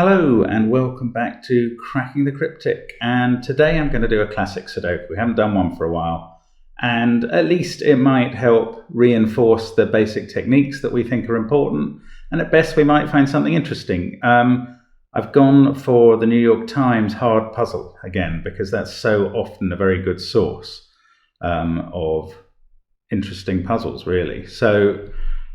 Hello and welcome back to Cracking the Cryptic, and today I'm going to do a classic Sudoku. We haven't done one for a while, and at least it might help reinforce the basic techniques that we think are important, and at best we might find something interesting. I've gone for the New York Times hard puzzle again because that's so often a very good source of interesting puzzles, really. So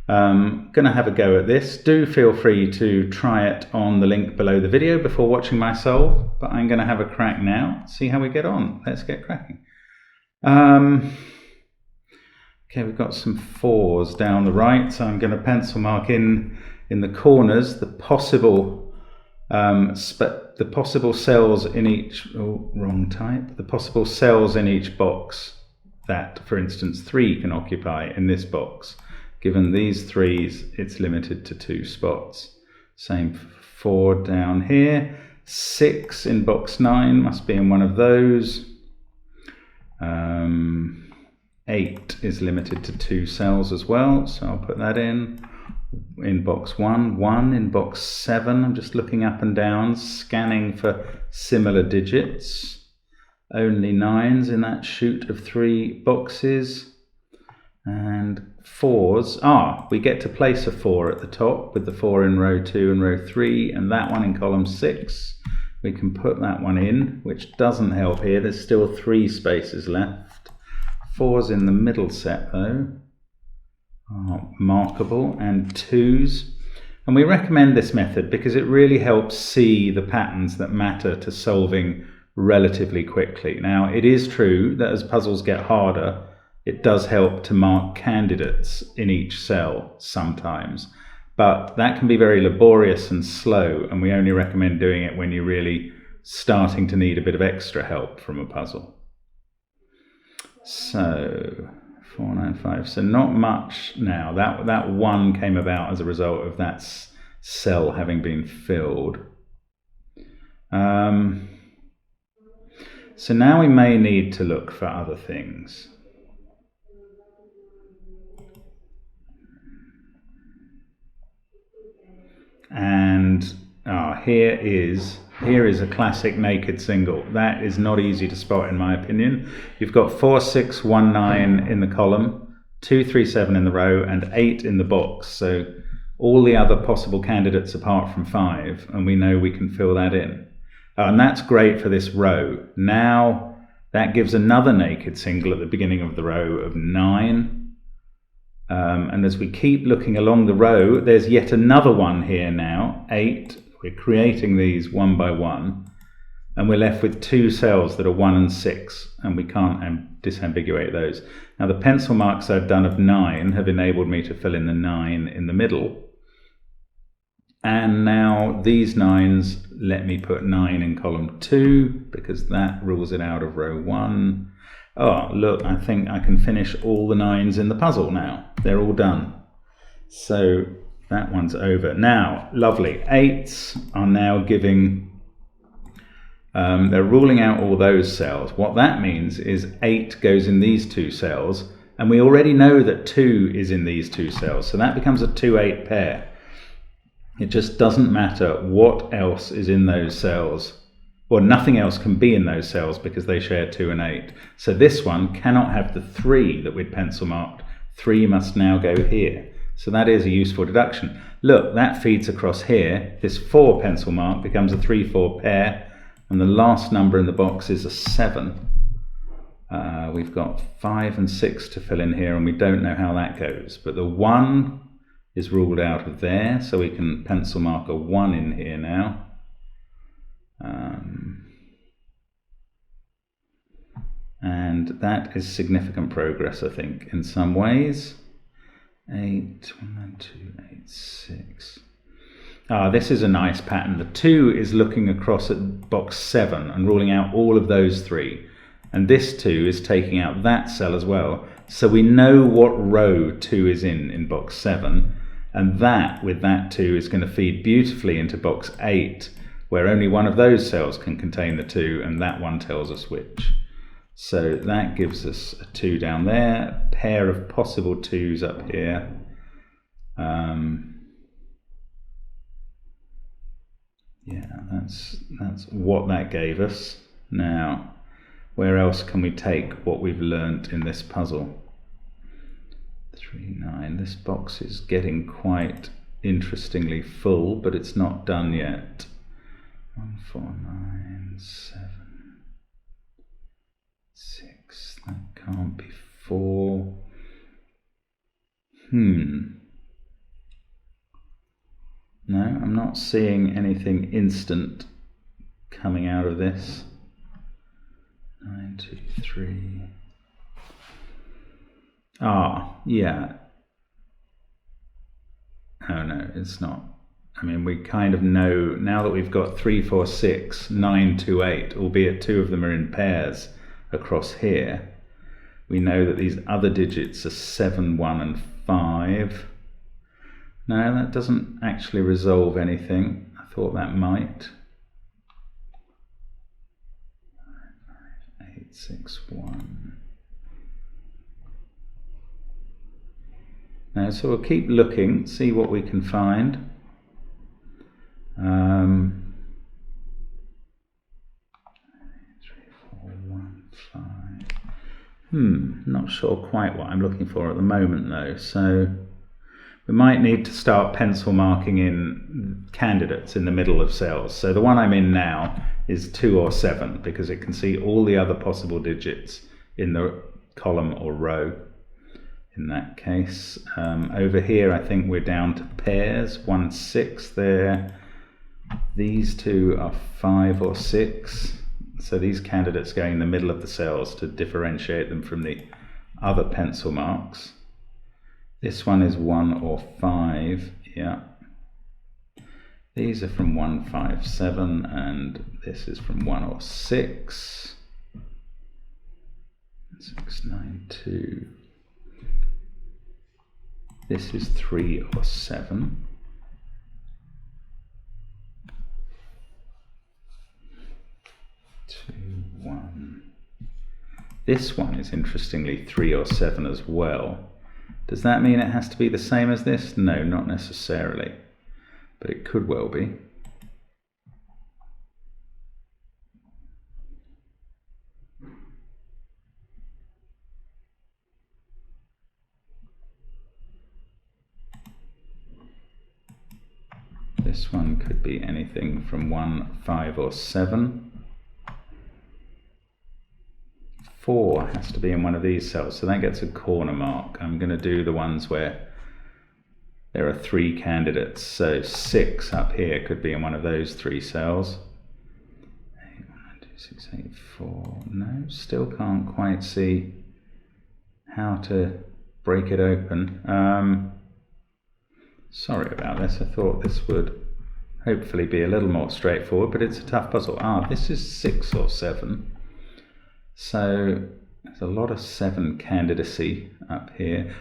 going to have a go at this. Do feel free to try it on the link below the video before watching my solve, but I'm going to have a crack now, see how we get on. Let's get cracking. Okay, we've got some 4s down the right, so I'm going to pencil mark in the corners the possible cells in each the possible cells in each box that, for instance, 3 can occupy in this box. Given these 3s, it's limited to 2 spots. Same for 4 down here. 6 in box 9 must be in one of those. 8 is limited to 2 cells as well, so I'll put that in box 1. 1 in box 7. I'm just looking up and down, scanning for similar digits. Only 9s in that chute of 3 boxes. And 4s, we get to place a 4 at the top with the 4 in row 2 and row 3, and that one in column 6. We can put that one in, which doesn't help here. There's still 3 spaces left. 4s in the middle set though are markable, and 2s. And we recommend this method because it really helps see the patterns that matter to solving relatively quickly. Now, it is true that as puzzles get harder, it does help to mark candidates in each cell sometimes, but that can be very laborious and slow, and we only recommend doing it when you're really starting to need a bit of extra help from a puzzle. So 495, so not much now. That 1 came about as a result of that cell having been filled. So now we may need to look for other things. And here is a classic naked single. That is not easy to spot in my opinion. You've got 4, 6, 1, 9 in the column, 2, 3, 7 in the row, and 8 in the box. So all the other possible candidates apart from 5, and we know we can fill that in. And that's great for this row. Now that gives another naked single at the beginning of the row of 9. And as we keep looking along the row, there's yet another one here now, 8. We're creating these one by one, and we're left with 2 cells that are 1 and 6, and we can't disambiguate those. Now the pencil marks I've done of 9 have enabled me to fill in the 9 in the middle. And now these 9s let me put 9 in column 2, because that rules it out of row 1. Oh, look, I think I can finish all the 9s in the puzzle now. They're all done. So that one's over. Now, lovely. 8s are now giving, they're ruling out all those cells. What that means is 8 goes in these 2 cells, and we already know that 2 is in these 2 cells. So that becomes a 2-8 pair. It just doesn't matter what else is in those cells. Or nothing else can be in those cells because they share 2 and 8. So this one cannot have the 3 that we'd pencil marked. 3 must now go here. So that is a useful deduction. Look, that feeds across here. This 4 pencil mark becomes a 3-4 pair, and the last number in the box is a 7. We've got 5 and 6 to fill in here, and we don't know how that goes. But the 1 is ruled out of there, so we can pencil mark a 1 in here now. And that is significant progress, I think, in some ways. 8, 1, 2, 8, 6. This is a nice pattern. The 2 is looking across at box 7 and ruling out all of those 3. And this 2 is taking out that cell as well. So we know what row 2 is in box 7. And that, with that 2, is going to feed beautifully into box 8, where only one of those cells can contain the 2, and that one tells us which. So that gives us a 2 down there, a pair of possible 2s up here. Yeah, that's what that gave us. Now, where else can we take what we've learnt in this puzzle? 3, 9. This box is getting quite interestingly full, but it's not done yet. 1, 4, 9, 7, 6. That can't be 4. No, I'm not seeing anything instant coming out of this. 9, 2, 3. Ah, yeah. Oh no, it's not. I mean, we kind of know now that we've got 3, 4, 6, 9, 2, 8, albeit 2 of them are in pairs across here. We know that these other digits are 7, 1, and 5. No, that doesn't actually resolve anything. I thought that might. 5, 8, 6, 1. No, so we'll keep looking, see what we can find. 3, 4, 1, 5. Not sure quite what I'm looking for at the moment though, so we might need to start pencil marking in candidates in the middle of cells. So the one I'm in now is 2 or 7 because it can see all the other possible digits in the column or row. In that case, over here I think we're down to pairs, 1, 6 there. These two are 5 or 6. So these candidates go in the middle of the cells to differentiate them from the other pencil marks. This one is 1 or 5, yeah. These are from 1, 5, 7, and this is from 1 or 6. 6, 9, 2. This is 3 or 7. 2, 1. This one is interestingly 3 or 7 as well. Does that mean it has to be the same as this? No, not necessarily, but it could well be. This one could be anything from 1, 5, or 7. 4 has to be in one of these cells, so that gets a corner mark. I'm going to do the ones where there are 3 candidates, so 6 up here could be in one of those 3 cells. 8, 1, 2, 6, 8, 4. No, still can't quite see how to break it open. Sorry about this, I thought this would hopefully be a little more straightforward, but it's a tough puzzle. This is 6 or 7. So there's a lot of 7 candidacy up here.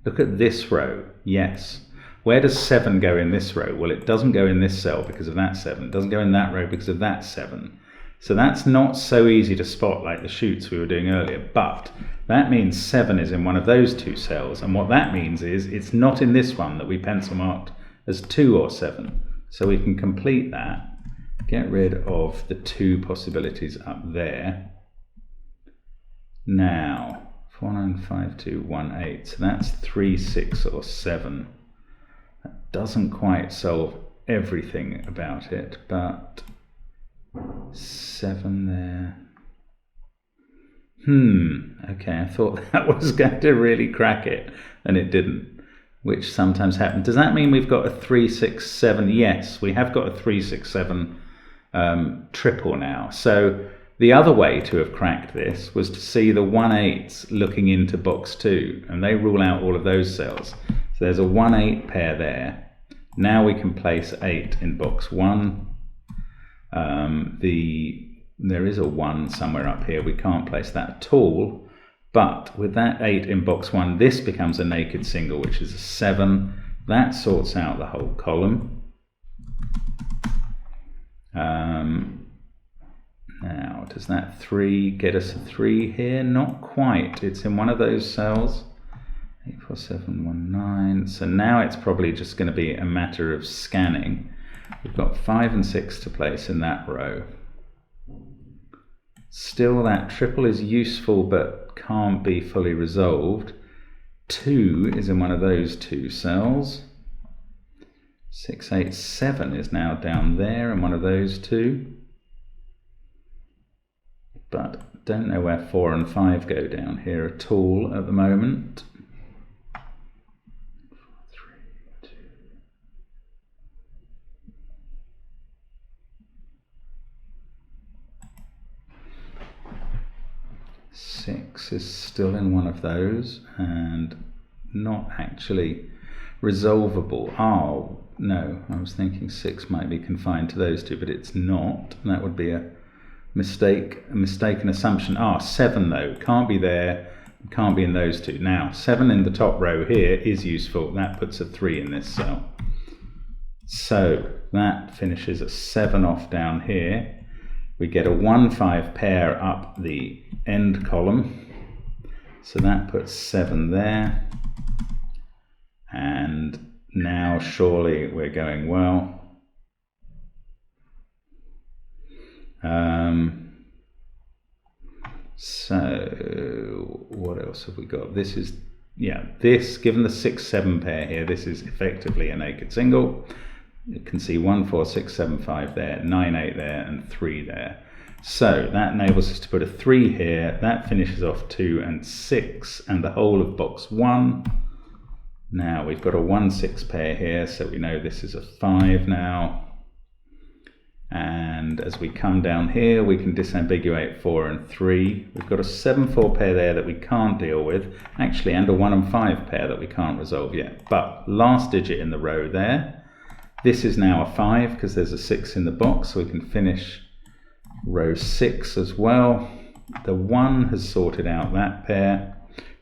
Look at this row. Yes. Where does 7 go in this row? Well, it doesn't go in this cell because of that 7. It doesn't go in that row because of that 7. So that's not so easy to spot like the shoots we were doing earlier. But that means 7 is in one of those 2 cells. And what that means is it's not in this one that we pencil marked as 2 or 7. So we can complete that. Get rid of the 2 possibilities up there. Now, 4, 9, 5, 2, 1, 8. So that's 3, 6, or 7. That doesn't quite solve everything about it, but 7 there. Okay, I thought that was going to really crack it, and it didn't, which sometimes happens. Does that mean we've got a 3, 6, 7? Yes, we have got a 3, 6, 7 triple now. So the other way to have cracked this was to see the 1, 8s looking into box 2, and they rule out all of those cells. So there's a 1, 8 pair there. Now we can place 8 in box 1. There is a 1 somewhere up here. We can't place that at all. But with that 8 in box 1, this becomes a naked single, which is a 7. That sorts out the whole column. Now, does that 3 get us a 3 here? Not quite. It's in one of those cells. 8, 4, 7, 1, 9. So now it's probably just going to be a matter of scanning. We've got 5 and 6 to place in that row. Still, that triple is useful but can't be fully resolved. 2 is in one of those two cells. 6, 8, 7 is now down there in one of those two. But don't know where 4 and 5 go down here at all at the moment. 4, 3, 2. 6 is still in one of those and not actually resolvable. Oh no, I was thinking 6 might be confined to those two, but it's not. That would be a mistaken assumption. 7 though, can't be there, can't be in those two. Now 7 in the top row here is useful. That puts a 3 in this cell. So that finishes a 7 off down here. We get a 1-5 pair up the end column. So that puts 7 there. And now surely we're going well. So what else have we got? This is, this, given the 6-7 pair here, this is effectively a naked single. You can see 1, 4, 6, 7, 5 there, 9, 8 there, and 3 there. So that enables us to put a 3 here. That finishes off 2 and 6 and the whole of box 1. Now we've got a 1-6 pair here, so we know this is a 5 now. And as we come down here, we can disambiguate 4 and 3. We've got a 7-4 pair there that we can't deal with, actually, and a 1 and 5 pair that we can't resolve yet. But last digit in the row there, this is now a 5 because there's a 6 in the box, so we can finish row 6 as well. The 1 has sorted out that pair.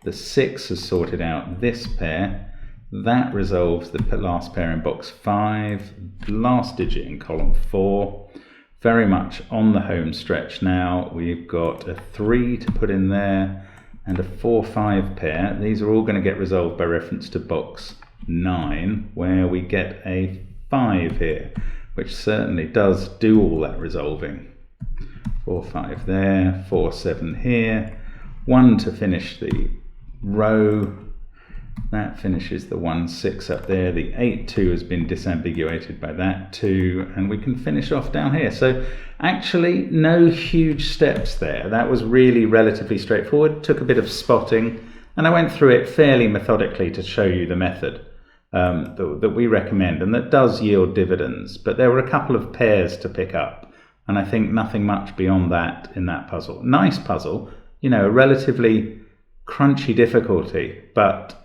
The 6 has sorted out this pair. That resolves the last pair in box 5, last digit in column 4. Very much on the home stretch now. We've got a 3 to put in there and a 4-5 pair. These are all going to get resolved by reference to box 9, where we get a 5 here, which certainly does do all that resolving. 4, 5 there, 4, 7 here, 1 to finish the row. That finishes the 1, 6 up there. The 8, 2 has been disambiguated by that 2, and we can finish off down here. So actually no huge steps there. That was really relatively straightforward. Took a bit of spotting, and I went through it fairly methodically to show you the method that we recommend, and that does yield dividends. But there were a couple of pairs to pick up, and I think nothing much beyond that in that puzzle. Nice puzzle, you know, a relatively crunchy difficulty, but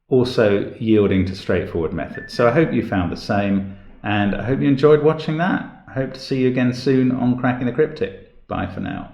also yielding to straightforward methods. So I hope you found the same, and I hope you enjoyed watching that. I hope to see you again soon on Cracking the Cryptic. Bye for now.